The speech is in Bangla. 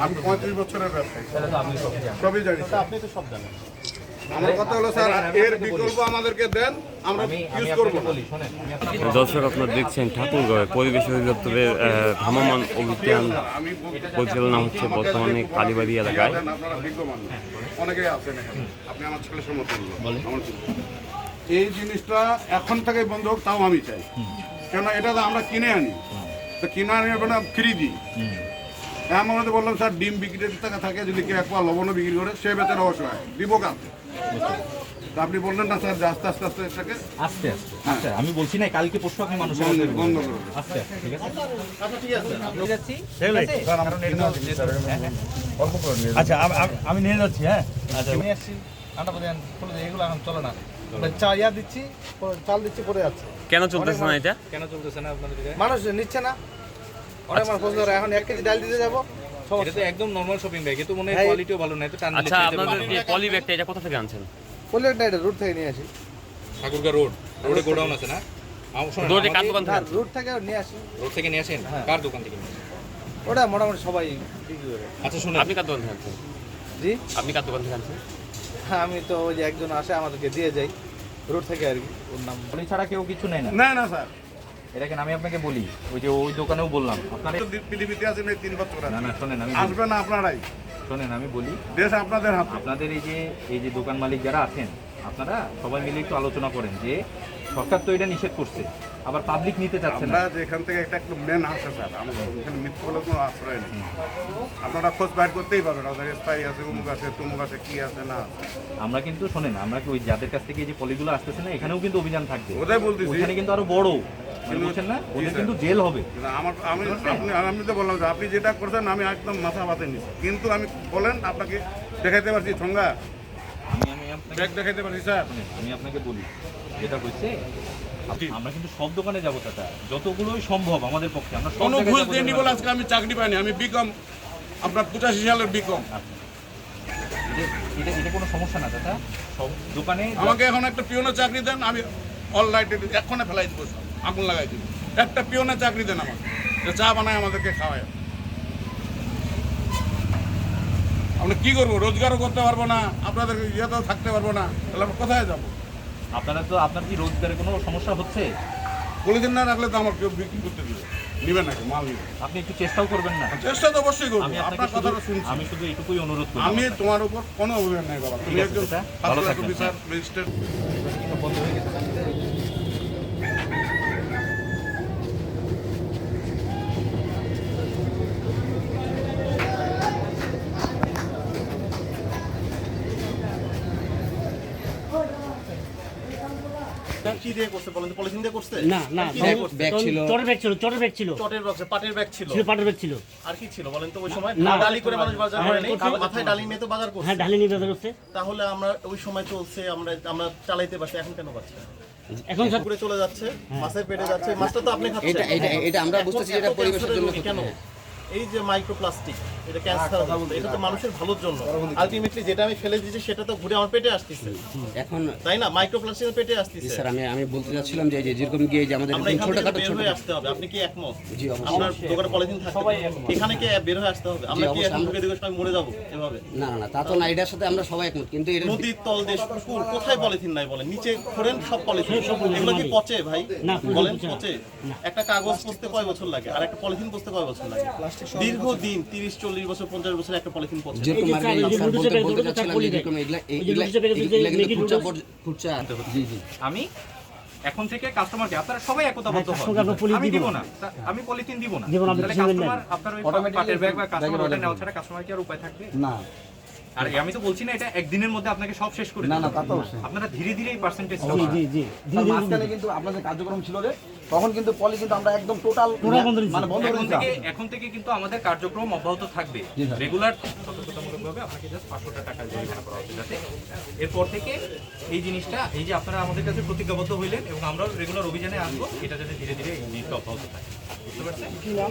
আমি 35 বছরের ব্যবসায়ী, তাহলে তো আপনি সবই জানি। আপনি তো সব জানেন। আমার কথা হলো স্যার, এর বিকল্প আমাদেরকে দেন, আমরা ইউজ করবো। বলি শোনেন, আমি আপনাকে দর্শক আপনারা দেখছেন ঠাকুরগাঁওয়ে পরিবেশ অধিদপ্তরের ভ্রাম্যমাণ অভিযান পরিচালনা হচ্ছে বর্তমানে কালীবাড়ি এলাকায়। আপনারা বিজ্ঞ মানুষ, অনেকেই আছেন এখানে। আপনি আমার ছেলের সমতুল্য। এই জিনিসটা এখন থেকে বন্ধ হোক, তাও আমি চাই। কেন এটা তো আমরা কিনে আনি, তো কিনে আনি না ফ্রি দিই। এমন মধ্যে বললাম স্যার, ডিম বিক্রির টাকা থাকে, যদি কেউ এক পা লবণও বিক্রি করে সে বেতন অবশ্যই দিব কাছে। আপনি বললেন না স্যার যে আস্তে আস্তে আস্তে এটাকে আস্তে আস্তে আমি বলছি না কালকে পরশু আপনি মানুষের বন্ধ করুন। আস্তে ঠিক আছে। আচ্ছা ঠিক আছে, আপনি যাচ্ছি আচ্ছা আমি নিয়ে যাচ্ছি। হ্যাঁ আচ্ছা নিয়ে আসছি, আটা দেন খুলে দেন, এগুলো এখন চলে না। চা ইয়া দিচ্ছি, চাল দিচ্ছি, পরে যাচ্ছে। কেন চলতেছে না এটা? কেন চলতেছে না আপনাদের দিকে? মানুষ নিচ্ছে না, অনেক মানুষ পছন্দ করে। এখন 1 কেজি ডাল দিতে যাবো, এটা তো একদম নরমাল শপিং ব্যাগ, কিন্তু মনে হয় কোয়ালিটিও ভালো না, তো টান দিলে আচ্ছা আপনাদের যে পলি ব্যাগটা এটা কোথা থেকে আনছেন? বললে না এটা রুট থেকে নিয়ে আসি। ঠাকুরগাঁও রোডে গোডাউন আছে না? রোডে কার দোকান থেকে? রুট থেকে নিয়ে আসি। রোড থেকে নিয়ে আসেন? কার দোকান থেকে নিয়ে আসেন? ওটা মোটামুটি সবাই বিক্রি করে। আচ্ছা শুনুন, আপনি কার দোকান থেকে আনছেন? জি আপনি কার দোকান থেকে আনছেন? হ্যাঁ, আমি তো ওই যে একজন আসে আমাদেরকে দিয়ে যাই রুট থেকে আর কি, ওর নাম। পলি ছাড়া কেউ কিছু নেয় না। না না স্যার, এটা কেন আমি আপনাকে বলি, ওই যে ওই দোকানেও বললাম আপনার। পৃথিবীতে আছেন এই 3 বছর। না না শোনেন, আমি আসবেন না আপনারাই, শোনেন আমি বলি, দেশ আপনাদের হাতে। আপনাদের এই যে দোকান মালিক যারা আছেন, আপনারা সবাই মিলে একটু আলোচনা করেন যে সরকার তো এটা নিষেধ করছে, আবার পাবলিক নিতে চাচ্ছে আমরা না। যেখান থেকে একটা একটু মেন আসে স্যার, আমরা এখানে মিথ্যে বলে কোনো আশ্রয় নেই। আপনারা খোঁজ বাইর করতেই পারবেন, ওদের স্থায়ী আছে, উমুক আছে, তুমুক আছে, কি আছে না আছে। আমরা কিন্তু শোনেন, আমরা কি ওই যাদের কাছ থেকে এই যে পলিগুলো আসতেছে না, এখানেও কিন্তু অভিযান থাকবে। ওটাই বলতেছি। ওখানে কিন্তু আরো বড়, মানে বলছেন না, ওদের কিন্তু জেল হবে। কিন্তু আমি তো বললাম যে আপনি যেটা করছেন আমি একদম মাথা বাতে নিচ্ছি, কিন্তু আমি বলেন আপনাকে দেখাইতে পারছি ঠোঙ্গা আমি আপনাকে ব্যাগ দেখাইতে পারছি স্যার। শোনেন, আমি আপনাকে বলি যেটা হচ্ছে, আমরা কিন্তু সব দোকানে যাবো চাচা, যতগুলোই সম্ভব আমাদের পক্ষে। আমরা সব কোনো জায়গায় ঘুষ যাবো দেননি বলে আজকে আমি চাকরি পাইনি। আমি বিকম, আপনার 85 সালের বিকম। এটা কোনো সমস্যা না চাচা, সব দোকানে আমাকে এখন একটা পিওনের চাকরি দেন, আমি অল লাইটে এক্ষণে ফেলাই দিব, আগুন লাগাই দিব। একটা পিওনের চাকরি দেন আমাকে, যে চা বানায় আমাদেরকে খাওয়ায়। আমরা কি করবো? রোজগারও করতে পারবো না, আপনাদের ইয়েতেও থাকতে পারবো না, তাহলে আমরা কোথায় যাবো? আপনার কি রোজগারে কোনো সমস্যা হচ্ছে? পলিথিন না রাখলে তো আমার কেউ বিক্রি করতে দিবে, নিবে নাকি মাল নিবে? আপনি একটু চেষ্টাও করবেন না? চেষ্টা তো অবশ্যই করবো, আমি আপনার কথাটা শুনছি। আমি শুধু এইটুকুই অনুরোধ করি, আমি তোমার উপর কোনো অভিযোগ নেই বাবা, তুমি ঠিক আছে, একজন চাচা, ভালো ফার্স্ট থাকবেন। Officer, registered. বন্ধ হয়ে গেছে। কি দিয়ে করছে বলেন তো? পলিথিন দিয়ে করছে? না না ব্যাগ ছিল, চটের ব্যাগ ছিল, চটের ব্যাগ ছিল, চটের বক্স, পাটের ব্যাগ ছিল। ছিল পাটের ব্যাগ ছিল। আর কি ছিল বলেন তো ওই সময়? না। ডালি করে মানুষ বাজার করে নেই, করছে। মাথায় ডালি নিয়ে তো বাজার করছে। হ্যাঁ ঢালি নিয়ে ব্যবহার করছে। তাহলে আমরা ওই সময় চলছে, আমরা চালাইতে পারছি, এখন কেন পারছি না? এখন সব পুকুরে চলে যাচ্ছে, মাছের পেটে যাচ্ছে, মাছটা তো আপনি খাচ্ছেন। এটা আমরা বুঝতেছি যে এটা পরিবেশের জন্য কেন? এই যে মাইক্রোপ্লাস্টিক, এটা ক্যান্সার হচ্ছে, এটা তো মানুষের ভালোর জন্য। আলটিমেটলি যেটা আমি ফেলে দিয়েছি সেটা তো ঘুরে আমার পেটে আসতেছে, এখন। তাই না? মাইক্রোপ্লাস্টিক পেটে আসতেছে। স্যার আমি বলতে চাচ্ছিলাম যে যেরকম গিয়ে যে আমাদের আমরা এখান থেকে ছোটখাটো বের ছোট। হয়ে আসতে হবে। আপনি কি একমত? জি, অবশ্যই। আপনার দোকানে পলিথিন থাকবে, এখানে কি বের হয়ে আসতে হবে? আমরা কি এখন ঢুকে ঢুকে সবাই মরে যাবো এভাবে? না না তা তো না, এটার সাথে আমরা সবাই একমত, কিন্তু এটা নদীর তল দেশ পুকুর, কোথায় পলিথিন নাই বলেন? নিচে খোঁড়েন সব পলিথিন, এগুলো কি পচে ভাই? বলেন পচে? একটা কাগজ পচতে কয় বছর লাগে, আর একটা পলিথিন পচতে কয় বছর লাগে? দীর্ঘদিন 30-40 বছর 50 বছর একটা পলিথিন পচে। যেরকম আর কি স্যার বলতে চাচ্ছিলাম যে যেরকম ফুটচা। জি জি। আমি এখন থেকে কাস্টমারকে, আপনারা সবাই একতাবদ্ধ হন, আমি দিব না, আমি পলিথিন দিব না। তাহলে কাস্টমার আপনার ওই পাটের ব্যাগ বা কাস্টমার অর্ডার নেওয়া ছাড়া কাস্টমার কি আর উপায় থাকবে? না। আর আমি তো বলছি না এটা একদিনের মধ্যে আপনাকে সব শেষ করে না, দিতে তা তো হবে। অবশ্যই। আপনারা ধীরে ধীরে এই পার্সেন্টেজ জি জি জি মাঝখানে কিন্তু আপনাদের কার্যক্রম ছিল যে তখন কিন্তু পলি কিন্তু আমরা একদম টোটাল বন্ধ করে মানে বন্ধ করে দিয়েছি। এখন থেকে কিন্তু আমাদের কার্যক্রম অব্যাহত থাকবে রেগুলার। সতর্কতামূলকভাবে আপনাকে জাস্ট 500 টাকা জরিমানা করা হচ্ছে, যাতে এরপর থেকে এই জিনিসটা, এই যে আপনারা আমাদের কাছে প্রতিজ্ঞাবদ্ধ হইলেন এবং আমরা রেগুলার অভিযানে আসবো, এটা যাতে ধীরে ধীরে এই জিনিসটা অব্যাহত থাকে। বুঝতে পারছেন?